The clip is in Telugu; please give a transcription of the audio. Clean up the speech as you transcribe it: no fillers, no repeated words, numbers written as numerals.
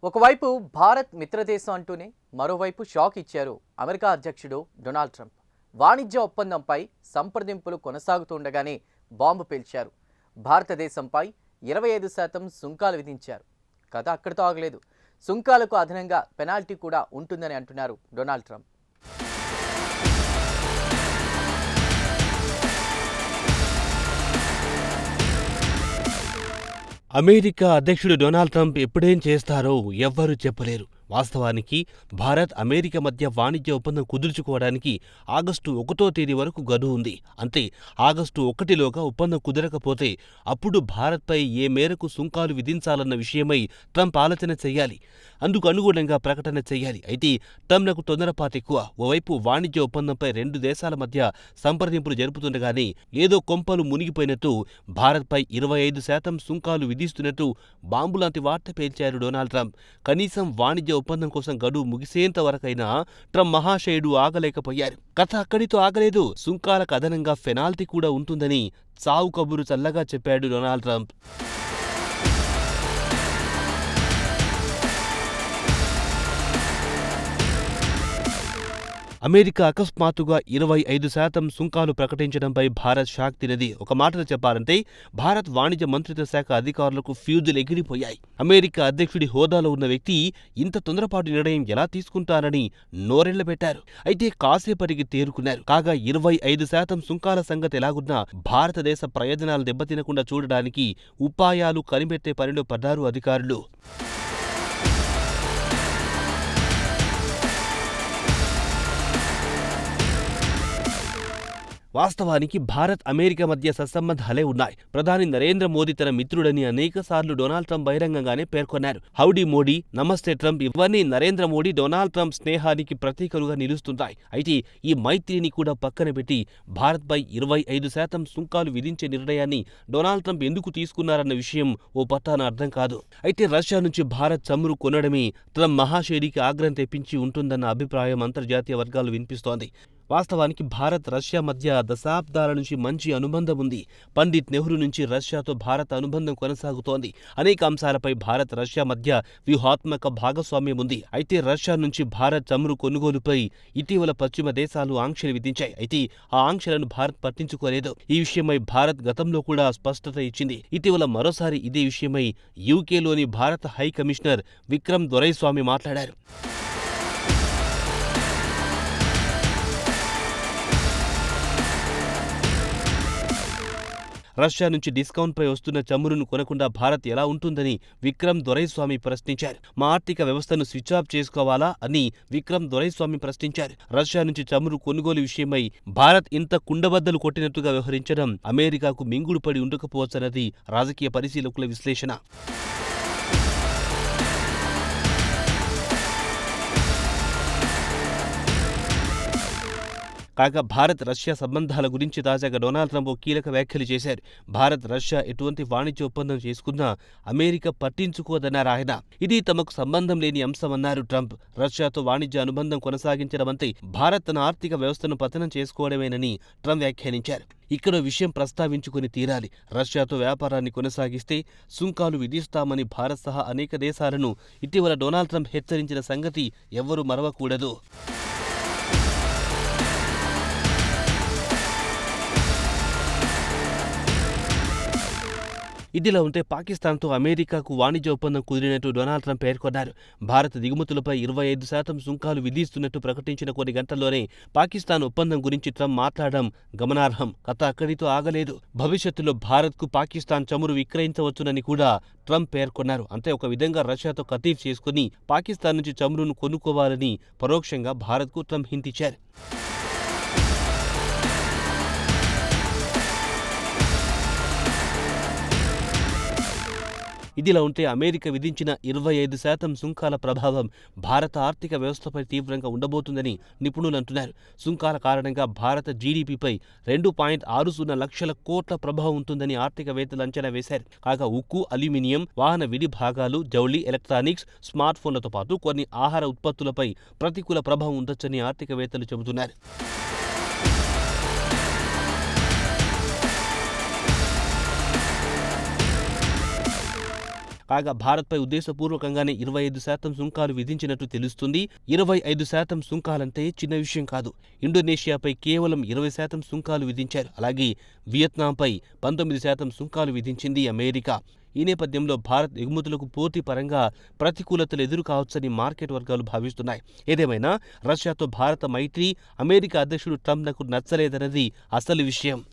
ఒకవైపు భారత్ మిత్రదేశం అంటూనే మరోవైపు షాక్ ఇచ్చారు అమెరికా అధ్యక్షుడు డొనాల్డ్ ట్రంప్. వాణిజ్య ఒప్పందంపై సంప్రదింపులు కొనసాగుతుండగానే బాంబు పేల్చారు. భారతదేశంపై 25% సుంకాలు విధించారు. కథ అక్కడితో ఆగలేదు. సుంకాలకు అదనంగా పెనాల్టీ కూడా ఉంటుందని అంటున్నారు డొనాల్డ్ ట్రంప్. అమెరికా అధ్యక్షుడు డొనాల్డ్ ట్రంప్ ఎప్పుడేం చేస్తారో ఎవ్వరూ చెప్పలేరు. వాస్తవానికి భారత్ అమెరికా మధ్య వాణిజ్య ఒప్పందం కుదుర్చుకోవడానికి ఆగస్టు 1వ తేదీ వరకు గడువు ఉంది. అంతే, ఆగస్టు 1లోగా ఒప్పందం కుదరకపోతే అప్పుడు భారత్పై ఏ మేరకు సుంకాలు విధించాలన్న విషయమై ట్రంప్ ఆలోచన చెయ్యాలి. అందుకు అనుగుణంగా ప్రకటన చెయ్యాలి. అయితే ట్రంప్నకు తొందరపాటెక్కువ. ఓవైపు వాణిజ్య ఒప్పందంపై రెండు దేశాల మధ్య సంప్రదింపులు జరుపుతుండగానే ఏదో కొంపలు మునిగిపోయినట్టు భారత్పై 25% సుంకాలు విధిస్తున్నట్టు బాంబులాంటి వార్త పేల్చారు డొనాల్డ్ ట్రంప్. కనీసం వాణిజ్య ఒప్పందం కోసం గడువు ముగిసేంత వరకైనా ట్రంప్ మహాశయుడు ఆగలేకపోయారు. కథ అక్కడితో ఆగలేదు. సుంకాలకు అదనంగా పెనాల్టీ కూడా ఉంటుందని చావు కబురు చల్లగా చెప్పాడు డొనాల్డ్ ట్రంప్. అమెరికా అకస్మాత్తుగా 25% సుంకాలు ప్రకటించడంపై భారత్ షాక్ తినది. ఒక మాటలో చెప్పాలంటే భారత్ వాణిజ్య మంత్రిత్వ శాఖ అధికారులకు ఫ్యూజులు ఎగిరిపోయాయి. అమెరికా అధ్యక్షుడి హోదాలో ఉన్న వ్యక్తి ఇంత తొందరపాటు నిర్ణయం ఎలా తీసుకుంటారని నోరెళ్లబెట్టారు. అయితే కాసేపటికి తేరుకున్నారు. కాగా 25% సుంకాల సంగతి ఎలాగున్నా భారతదేశ ప్రయోజనాలు దెబ్బతినకుండా చూడడానికి ఉపాయాలు కనిపెట్టే పనిలో పడ్డారు అధికారులు. వాస్తవానికి భారత్ అమెరికా మధ్య సత్సంబంధాలే ఉన్నాయి. ప్రధాని నరేంద్ర మోదీ తన మిత్రుడని అనేకసార్లు డొనాల్డ్ ట్రంప్ బహిరంగంగానే పేర్కొన్నారు. హౌడీ మోడీ, నమస్తే ట్రంప్ ఇవన్నీ నరేంద్ర మోడీ డొనాల్డ్ ట్రంప్ స్నేహానికి ప్రతీకలుగా నిలుస్తుంటాయి. అయితే ఈ మైత్రిని కూడా పక్కన పెట్టి భారత్పై 25% సుంకాలు విధించే నిర్ణయాన్ని డొనాల్డ్ ట్రంప్ ఎందుకు తీసుకున్నారన్న విషయం ఓ పట్టాన అర్థం కాదు. అయితే రష్యా నుంచి భారత్ చమురు కొనడమే ట్రంప్ మహాశయుడికి ఆగ్రహం తెప్పించి ఉంటుందన్న అభిప్రాయం అంతర్జాతీయ వర్గాలు వినిపిస్తోంది. వాస్తవానికి భారత్ రష్యా మధ్య దశాబ్దాల నుంచి మంచి అనుబంధం ఉంది. పండిట్ నెహ్రూ నుంచి రష్యాతో భారత్ అనుబంధం కొనసాగుతోంది. అనేక అంశాలపై భారత్ రష్యా మధ్య వ్యూహాత్మక భాగస్వామ్యం ఉంది. అయితే రష్యా నుంచి భారత్ చమురు కొనుగోలుపై ఇటీవల పశ్చిమ దేశాలు ఆంక్షలు విధించాయి. అయితే ఆ ఆంక్షలను భారత్ పట్టించుకోలేదు. ఈ విషయమై భారత్ గతంలో కూడా స్పష్టత ఇచ్చింది. ఇటీవల మరోసారి ఇదే విషయమై యూకేలోని భారత హై కమిషనర్ విక్రమ్ దొరైస్వామి మాట్లాడారు. రష్యా నుంచి డిస్కౌంట్పై వస్తున్న చమురును కొనకుండా భారత్ ఎలా ఉంటుందని విక్రమ్ దొరైస్వామి ప్రశ్నించారు. మా ఆర్థిక వ్యవస్థను స్విచ్ ఆఫ్ చేసుకోవాలా అని విక్రమ్ దొరైస్వామి ప్రశ్నించారు. రష్యా నుంచి చమురు కొనుగోలు విషయమై భారత్ ఇంత కుండబద్దలు కొట్టినట్టుగా వ్యవహరించడం అమెరికాకు మింగుడు పడి ఉండకపోవచ్చన్నది రాజకీయ పరిశీలకుల విశ్లేషణ. కాగా భారత్ రష్యా సంబంధాల గురించి తాజాగా డొనాల్డ్ ట్రంప్ కీలక వ్యాఖ్యలు చేశారు. భారత్ రష్యా ఎటువంటి వాణిజ్య ఒప్పందం చేసుకున్నా అమెరికా పట్టించుకోదన్నారు ఆయన. ఇది తమకు సంబంధం లేని అంశమన్నారు ట్రంప్. రష్యాతో వాణిజ్య అనుబంధం కొనసాగించడమంటే భారత్ తన ఆర్థిక వ్యవస్థను పతనం చేసుకోవడమేనని ట్రంప్ వ్యాఖ్యానించారు. ఇక్కడ విషయం ప్రస్తావించుకుని తీరాలి. రష్యాతో వ్యాపారాన్ని కొనసాగిస్తే సుంకాలు విధిస్తామని భారత్ సహా అనేక దేశాలను ఇటీవల డొనాల్డ్ ట్రంప్ హెచ్చరించిన సంగతి ఎవ్వరూ మరవకూడదు. ఇదిలా ఉంటే పాకిస్తాన్తో అమెరికాకు వాణిజ్య ఒప్పందం కుదిరినట్టు డొనాల్డ్ ట్రంప్ పేర్కొన్నారు. భారత్ దిగుమతులపై 25% సుంకాలు విధిస్తున్నట్టు ప్రకటించిన కొన్ని గంటల్లోనే పాకిస్తాన్ ఒప్పందం గురించి ట్రంప్ మాట్లాడడం గమనార్హం. కథ అక్కడితో ఆగలేదు. భవిష్యత్తులో భారత్కు పాకిస్తాన్ చమురు విక్రయించవచ్చునని కూడా ట్రంప్ పేర్కొన్నారు. అంతే, ఒక విధంగా రష్యాతో కతీఫ్ చేసుకుని పాకిస్తాన్ నుంచి చమురును కొనుక్కోవాలని పరోక్షంగా భారత్కు ట్రంప్ హింటిచ్చారు. ఇదిలా ఉంటే అమెరికా విధించిన 25% సుంకాల ప్రభావం భారత ఆర్థిక వ్యవస్థపై తీవ్రంగా ఉండబోతుందని నిపుణులు అంటున్నారు. సుంకాల కారణంగా భారత జీడీపీపై 2.60 లక్షల కోట్ల ప్రభావం ఉంటుందని ఆర్థికవేత్తలు అంచనా వేశారు. కాగా ఉక్కు, అల్యూమినియం, వాహన విడి భాగాలు, జౌళి, ఎలక్ట్రానిక్స్, స్మార్ట్ ఫోన్లతో పాటు కొన్ని ఆహార ఉత్పత్తులపై ప్రతికూల ప్రభావం ఉండొచ్చని ఆర్థికవేత్తలు చెబుతున్నారు. కాగా భారత్పై ఉద్దేశపూర్వకంగానే 25% సుంకాలు విధించినట్టు తెలుస్తుంది. 25% సుంకాలంటే చిన్న విషయం కాదు. ఇండోనేషియాపై కేవలం 20% సుంకాలు విధించారు. అలాగే వియత్నాంపై 19% సుంకాలు విధించింది అమెరికా. ఈ నేపథ్యంలో భారత్ ఎగుమతులకు పూర్తి పరంగా ప్రతికూలతలు ఎదురు కావచ్చని మార్కెట్ వర్గాలు భావిస్తున్నాయి. ఏదేమైనా రష్యాతో భారత మైత్రి అమెరికా అధ్యక్షుడు ట్రంప్నకు నచ్చలేదన్నది అసలు విషయం.